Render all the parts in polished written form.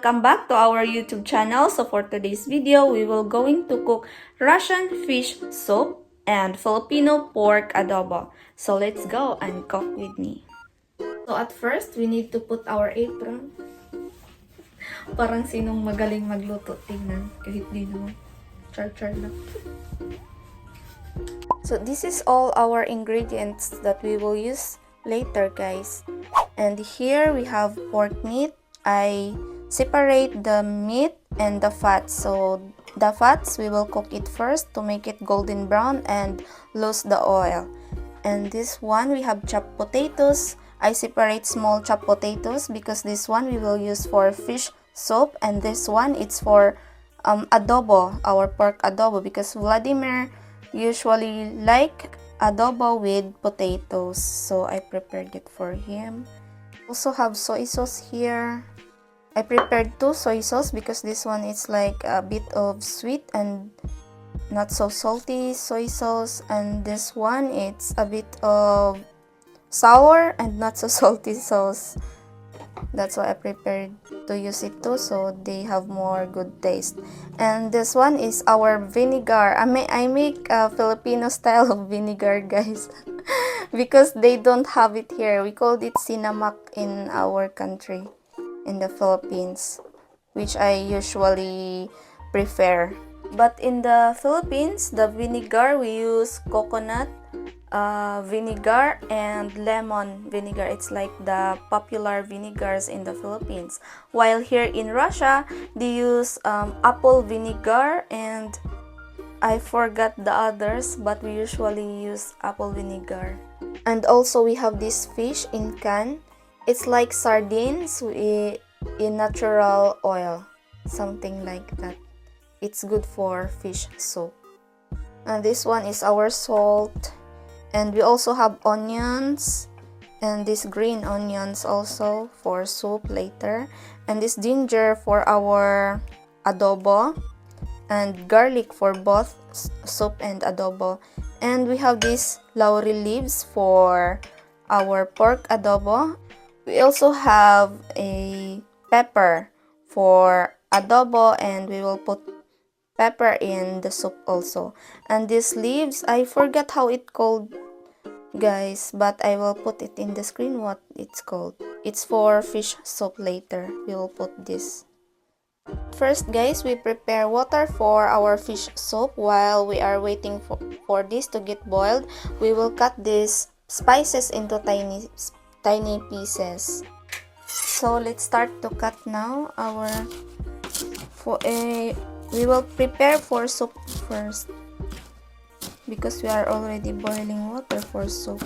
Welcome back to our YouTube channel. So for today's video, we will going to cook Russian fish soup and Filipino pork adobo. So let's go and cook with me. So at first, we need to put our apron. Parang sinong magaling magluto, tingnan. Kahit di naman. Char-char lang. So this is all our ingredients that we will use later, guys. And here we have pork meat. I separate the meat and the fat. So the fats, we will cook it first to make it golden brown and lose the oil. And this one, we have chopped potatoes. I separate small chopped potatoes because this one we will use for fish soup, and this one it's for adobo, our pork adobo, because Vladimir usually like adobo with potatoes, so I prepared it for him. Also have soy sauce here. I prepared 2 soy sauce because this one is like a bit of sweet and not so salty soy sauce, and this one it's a bit of sour and not so salty sauce. That's why I prepared to use it too, so they have more good taste. And this one is our vinegar. I make a Filipino style of vinegar, guys. Because they don't have it here. We called it sinamak in our country, in the Philippines, which I usually prefer. But in the Philippines, the vinegar, we use coconut vinegar and lemon vinegar. It's like the popular vinegars in the Philippines. While here in Russia, they use apple vinegar, and I forgot the others, but we usually use apple vinegar. And also we have this fish in can. It's like sardines in natural oil, something like that. It's good for fish soup. And this one is our salt. And we also have onions, and these green onions also for soup later, and this ginger for our adobo, and garlic for both soup and adobo. And we have these laurel leaves for our pork adobo. We also have a pepper for adobo, and we will put pepper in the soup also. And these leaves, I forgot how it called, guys, but I will put it in the screen what it's called. It's for fish soup later. We will put this. First, guys, we prepare water for our fish soup. While we are waiting for this to get boiled, we will cut these spices into tiny pieces. So let's start to cut now. We will prepare for soup first because we are already boiling water for soup.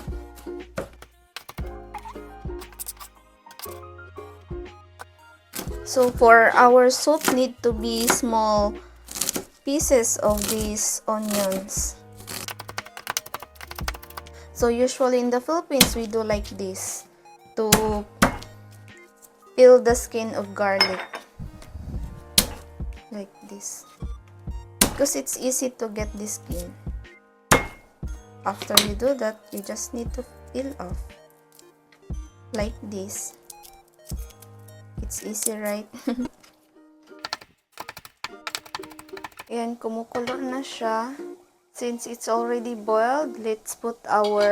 So for our soup, need to be small pieces of these onions. So usually in the Philippines, we do like this to peel the skin of garlic. Like this, because it's easy to get the skin. After you do that, you just need to peel off like this. It's easy, right? Ayan, kumukulo na siya. Since it's already boiled, let's put our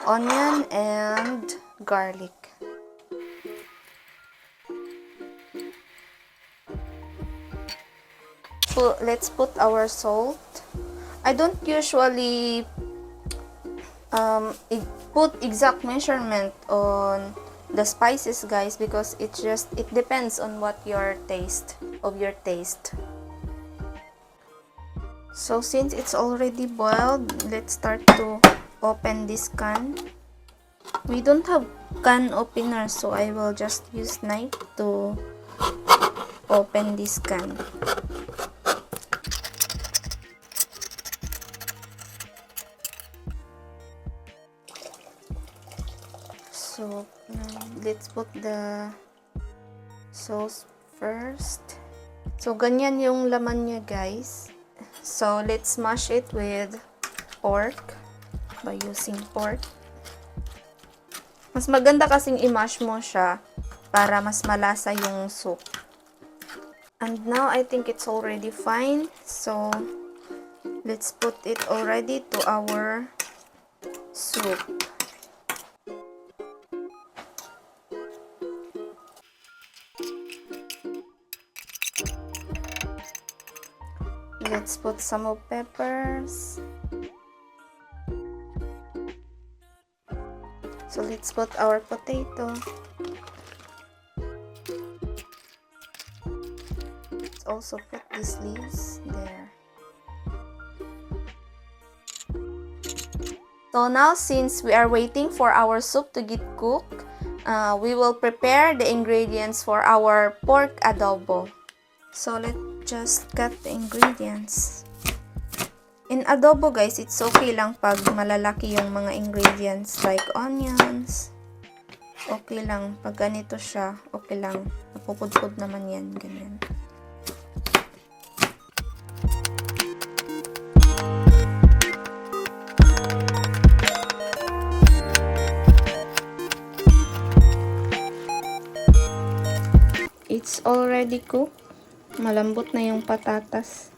onion and garlic. Let's put our salt. I don't usually put exact measurement on the spices, guys, because it depends on what your taste. So since it's already boiled, let's start to open this can. We don't have can opener, so I will just use knife to open this can. So let's put the sauce first. So ganyan yung laman niya, guys. So let's mash it with pork, by using pork. Mas maganda kasing i-mash mo siya para mas malasa yung soup. And now I think it's already fine. So let's put it already to our soup. Let's put some of peppers. So let's put our potato. Let's also put these leaves there. So now, since we are waiting for our soup to get cooked, we will prepare the ingredients for our pork adobo. So let's just cut the ingredients. In adobo guys, it's okay lang pag malalaki yung mga ingredients like onions. Okay lang. Pag ganito siya, okay lang. Napupudpud naman yan. Ganyan. It's already cooked. Malambot na yung patatas.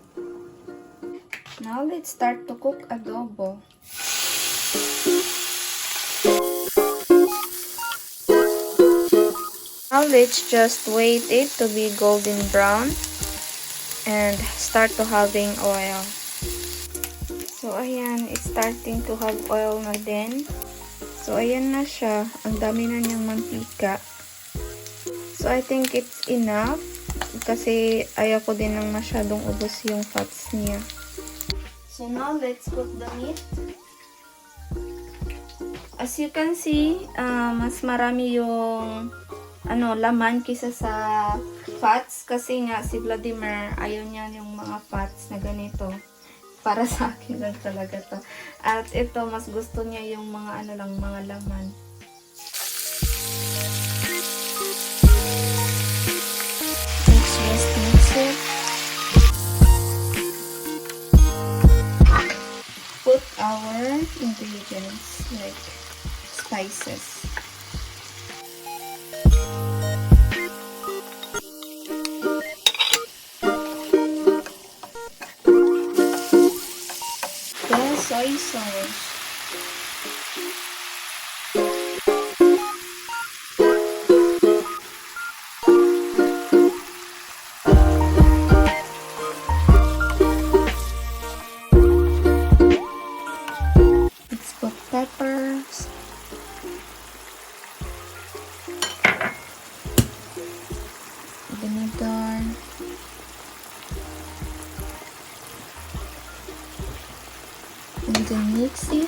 Now, let's start to cook adobo. Now, let's just wait it to be golden brown and start to having oil. So, ayan, it's starting to have oil na din. So, ayan na siya. Ang dami na niyang mantika. So, I think it's enough kasi ayaw ko din ng masyadong ubos yung fats niya. So now, let's cook the meat. As you can see, mas marami yung laman kisa sa fats kasi nga si Vladimir ayaw niya yung mga fats na ganito. Para sa akin lang talaga to. At ito, mas gusto niya yung mga mga laman. Let's just mix it. Put our ingredients like spices. The soy sauce. Peppers, vinegar, and then mix it.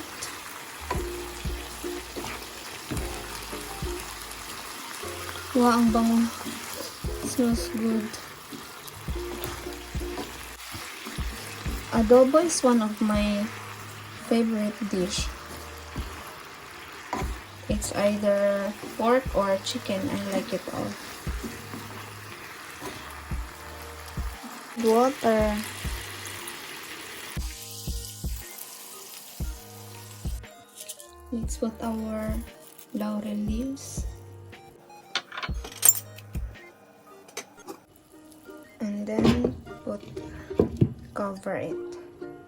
Wow, ang bango. It smells good. Adobo is one of my favorite dish. It's either pork or chicken. I like it all. Water. Let's put our laurel leaves. And then cover it.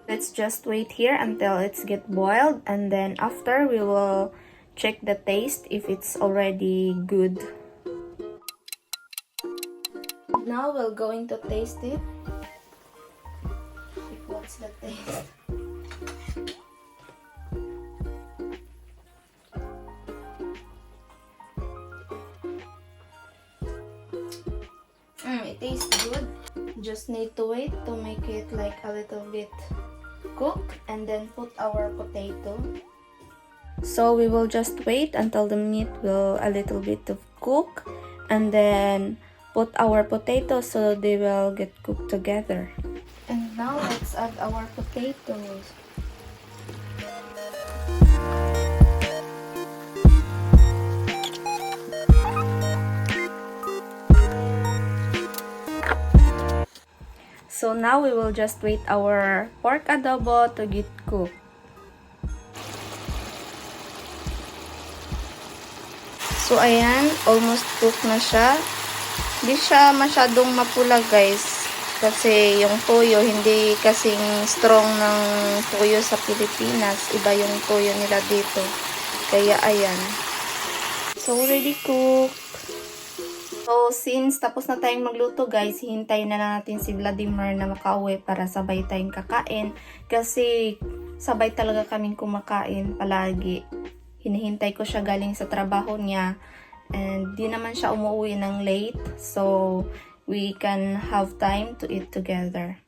Let's just wait here until it's get boiled, and then after we will check the taste if it's already good. Now we're going to taste it. What's the taste? It tastes good. Just need to wait to make it like a little bit cooked and then put our potato. So we will just wait until the meat will a little bit of cook and then put our potatoes so they will get cooked together. And now let's add our potatoes. So now we will just wait our pork adobo to get cooked. So ayan, almost cooked na siya. Di siya masyadong mapula guys. Kasi yung toyo, hindi kasing strong ng toyo sa Pilipinas. Iba yung toyo nila dito. Kaya ayan. So, ready cook. So, since tapos na tayong magluto guys, hintayin na lang natin si Vladimir na makauwi para sabay tayong kakain. Kasi sabay talaga kaming kumakain palagi. Hinihintay ko siya galing sa trabaho niya. And di naman siya umuwi ng late. So, we can have time to eat together.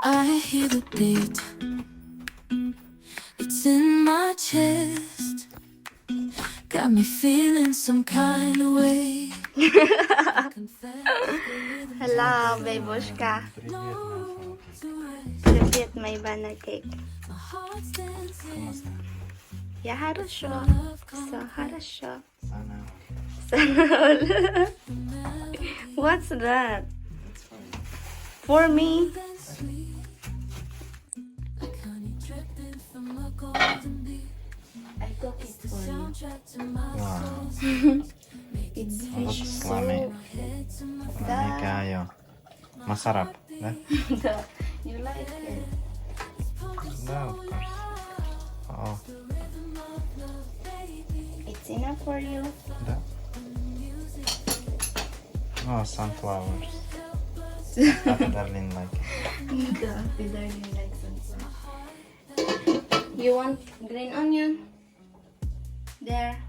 I hear the beat. It's in my chest. Got me feeling some kind of way. Hello, babushka. Привет, my banana cake. Я хорошо. So хорошо. What's that? For me? I cook it for you. It's fish soup. Kayo. Masarap, да? You like it? Да, of course. Oh, It's enough for you. да. Oh, sunflowers. Darling like it. You want green onion? There.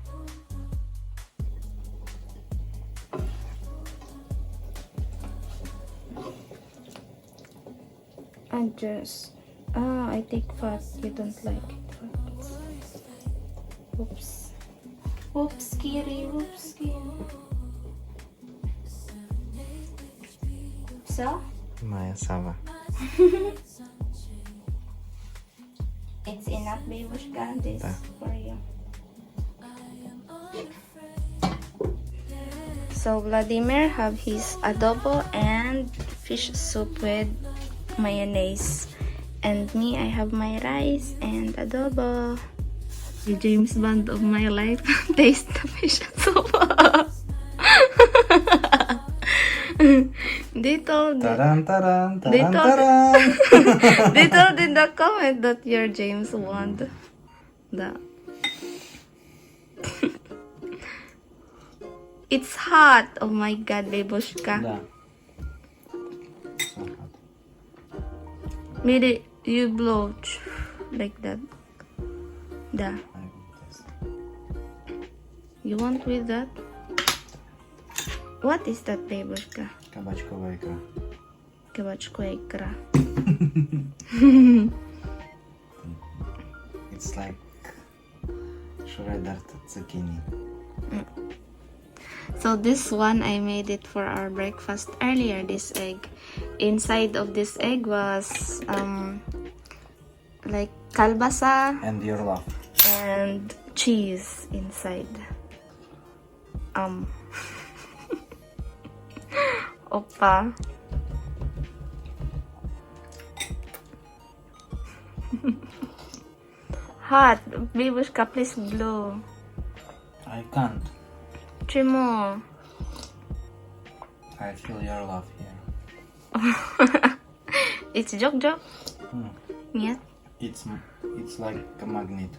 I take fat. You don't like it. Oops. Oops, Kiri. Oops, Kiri. So? Моя Сава. It's enough, babushka. This Да. for you. So Vladimir have his adobo and fish soup with mayonnaise, and me, I have my rice and adobo. The James Bond of my life. Taste the fish soup. They told Taran, taran, They taran, told- taran. they told in the comment that you're James Bond. The It's hot. Oh my god, babushka. Да. So hot. Maybe you blow like that. Da. I will taste. You want with that? What is that, babushka? Кабачковая икра. Кабачковая икра. It's like shredded zucchini. So this one, I made it for our breakfast earlier, this egg. Inside of this egg was like kalbasa And your love. and cheese inside. Opa. Hot. Babushka, please blow. I can't. Chimo. I feel your love here. It's joke. Hmm. Нет. It's like a magnet.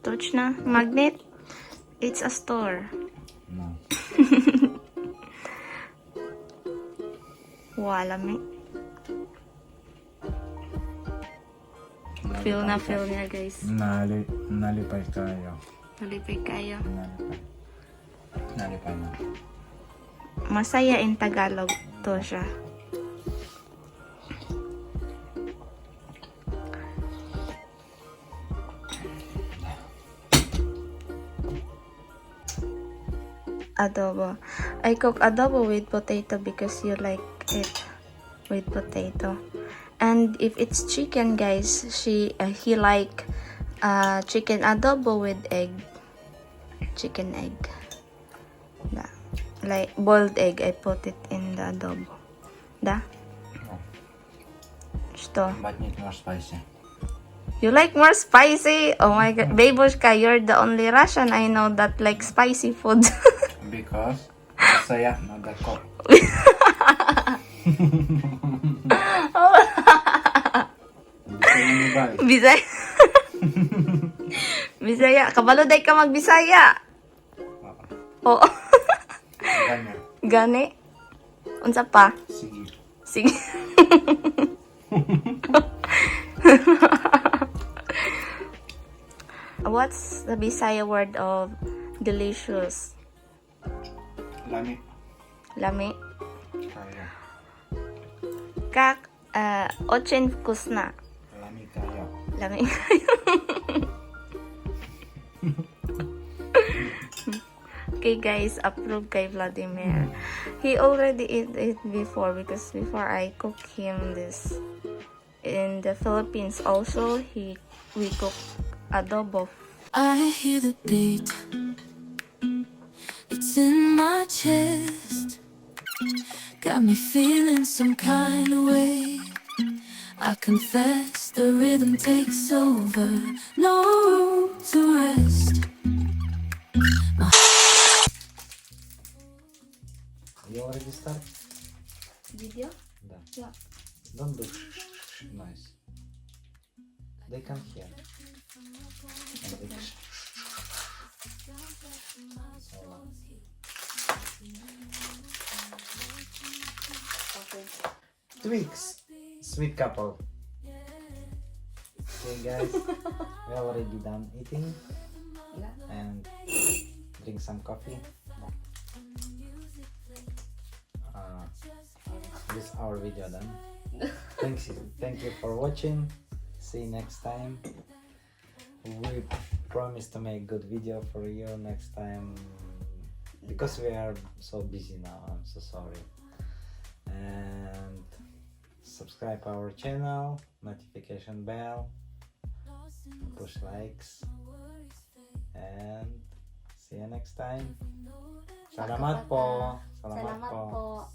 Точно. Magnet. It's a store. No. Wala me. Feel niya, guys. Налипай kayo. Nalipay kayo. Nalipay na. Masaya in Tagalog to siya. Adobo. I cook adobo with potato because you like it with potato. And if it's chicken, guys, he like chicken adobo with egg. Chicken egg. Da. Like boiled egg, I put it in the adobo. Da? No. Что? But need more spicy. You like more spicy? Oh my god. Babushka, you're the only Russian I know that like spicy food. Because Saya na dako. Bisaya. Bisaya. Kabalo day ka magbisaya. Oo. Kanya. Gani. Unsa pa? Sige. Sige. What's the Bisaya word of delicious? Lami. Lami. Kaya. Kak, ochin kusna. Lami kaya. Lami. Okay guys, approve kay Vladimir. He already ate it before because before I cook him this. In the Philippines also, we cook adobo. I hear the beat. It's in my chest. Got me feeling some kind of way. I confess the rhythm takes over. No room to rest. You already start? Video? Да. Yeah. Don't do noise. They can hear. And they so loud. Okay. Tweaks. Sweet couple. Okay guys, we already done eating Yeah. and drink some coffee. This is our video done. Thank you for watching. See you next time. We promise to make good video for you next time because we are so busy now. I'm so sorry. And subscribe our channel, notification bell, push likes, and see you next time. Salamat po. Salamat po.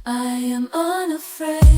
I am unafraid.